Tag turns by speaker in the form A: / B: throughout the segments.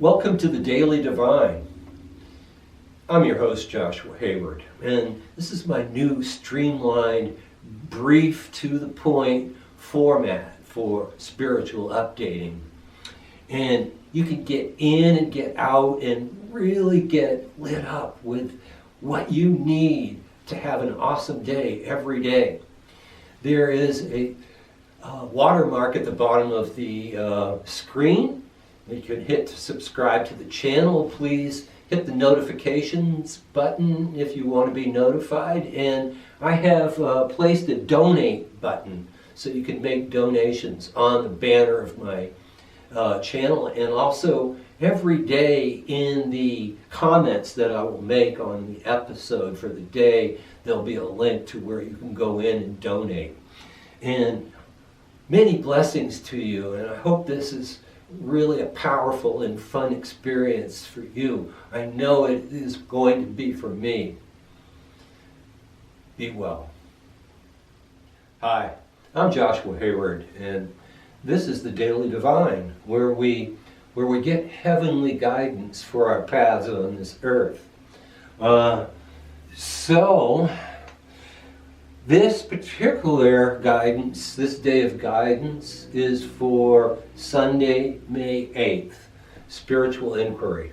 A: Welcome to the Daily Divine. I'm your host, Joshua Hayward, and this is my new streamlined, brief, to the point format for spiritual updating. And you can get in and get out and really get lit up with what you need to have an awesome day every day. There is a watermark at the bottom of the screen. You can hit subscribe to the channel. Please hit the notifications button if you want to be notified. And I have placed a donate button so you can make donations on the banner of my channel. And also every day in the comments that I will make on the episode for the day, there'll be a link to where you can go in and donate. And many blessings to you, and I hope this is really a powerful and fun experience for you. I know it is going to be for me. Be well. Hi, I'm Joshua Hayward, and this is the Daily Divine, where we get heavenly guidance for our paths on this earth. This particular guidance, this day of guidance, is for Sunday, May 8th, Spiritual Inquiry.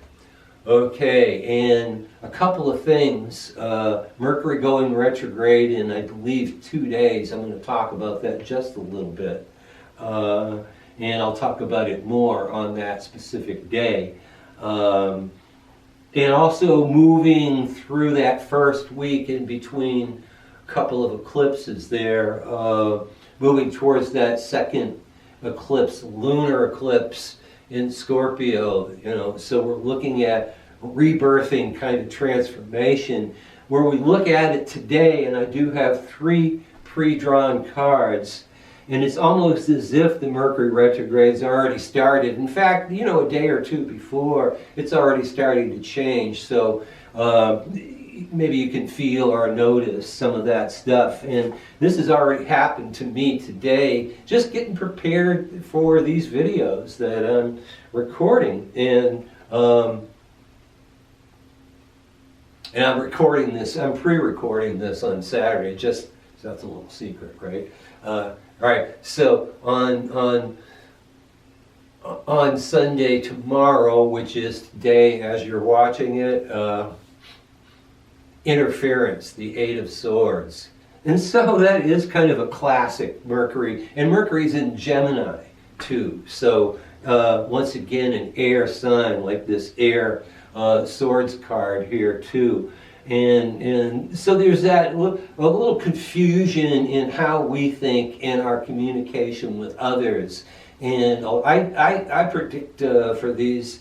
A: Okay, and a couple of things. Mercury going retrograde in, I believe, 2 days. I'm going to talk about that just a little bit. And I'll talk about it more on that specific day. And also moving through that first week in between couple of eclipses there, moving towards that second eclipse, lunar eclipse in Scorpio, so we're looking at rebirthing kind of transformation, where we look at it today, and I do have 3 pre-drawn cards, and it's almost as if the Mercury retrograde's already started. In fact, a day or two before, it's already starting to change, so maybe you can feel or notice some of that stuff. And this has already happened to me today, just getting prepared for these videos that I'm recording. And I'm recording this, I'm pre-recording this on Saturday, just so that's a little secret, right? All right, so on Sunday tomorrow, which is today as you're watching it, interference, the 8 of Swords. And so that is kind of a classic Mercury. And Mercury's in Gemini too. So once again, an air sign, like this air swords card here too. And so there's that a little confusion in how we think in our communication with others. And I predict for these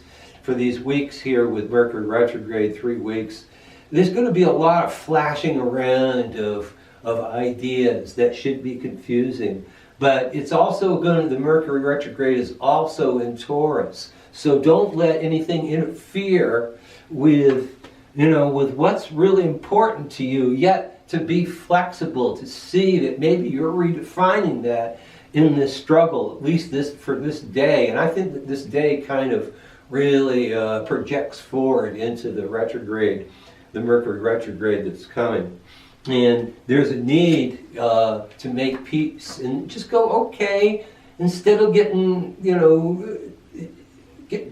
A: weeks here with Mercury retrograde, 3 weeks, there's going to be a lot of flashing around of ideas that should be confusing. But it's also the Mercury retrograde is also in Taurus. So don't let anything interfere with what's really important to you, yet to be flexible, to see that maybe you're redefining that in this struggle, at least for this day. And I think that this day kind of really projects forward into the retrograde, the Mercury retrograde that's coming. And there's a need to make peace and just go, okay, instead of getting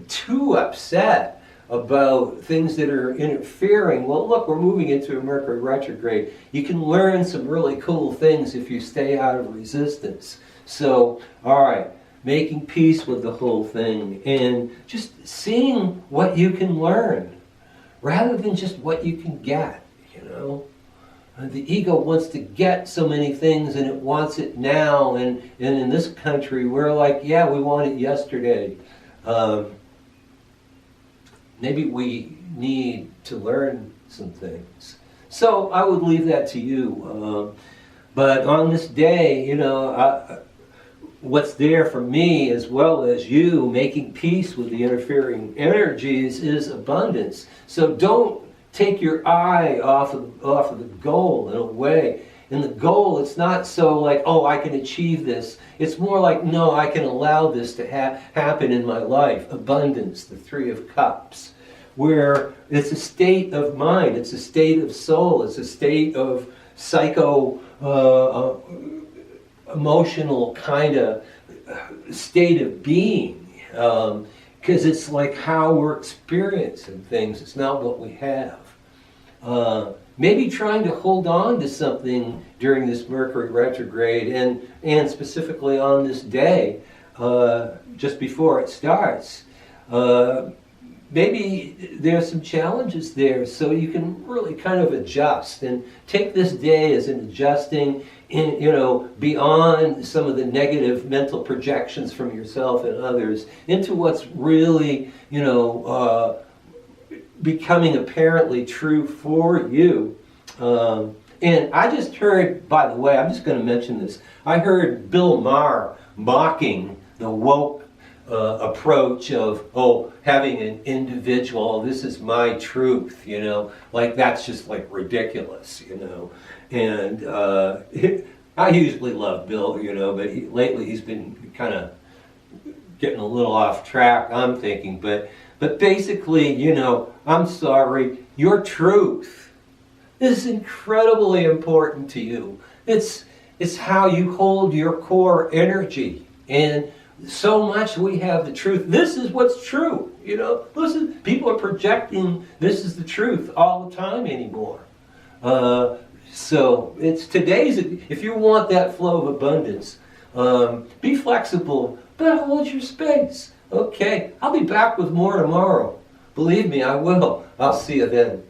A: too upset about things that are interfering. Well, look, we're moving into a Mercury retrograde. You can learn some really cool things if you stay out of resistance. So, all right, making peace with the whole thing and just seeing what you can learn, rather than just what you can get, The ego wants to get so many things, and it wants it now. And in this country, we're like, yeah, we want it yesterday. Maybe we need to learn some things. So I would leave that to you. But on this day, what's there for me as well as you, making peace with the interfering energies, is abundance. So don't take your eye off of the goal in a way. And the goal, it's not so like, oh, I can achieve this. It's more like, no, I can allow this to happen in my life. Abundance, the Three of Cups, where it's a state of mind, it's a state of soul, it's a state of emotional kind of state of being. Because it's like how we're experiencing things. It's not what we have. Maybe trying to hold on to something during this Mercury retrograde and specifically on this day, just before it starts. Maybe there's some challenges there, so you can really kind of adjust and take this day as an adjusting, beyond some of the negative mental projections from yourself and others into what's really, becoming apparently true for you. And I just heard, by the way, I'm just going to mention this, I heard Bill Maher mocking the woke approach of, having an individual, this is my truth, like that's just like ridiculous, And I usually love Bill, but lately he's been kind of getting a little off track, I'm thinking, but basically, I'm sorry, your truth is incredibly important to you. It's how you hold your core energy. And so much we have the truth. This is what's true. Listen, people are projecting this is the truth all the time anymore. So it's today's, if you want that flow of abundance, be flexible, but hold your space. Okay, I'll be back with more tomorrow. Believe me, I will. I'll see you then.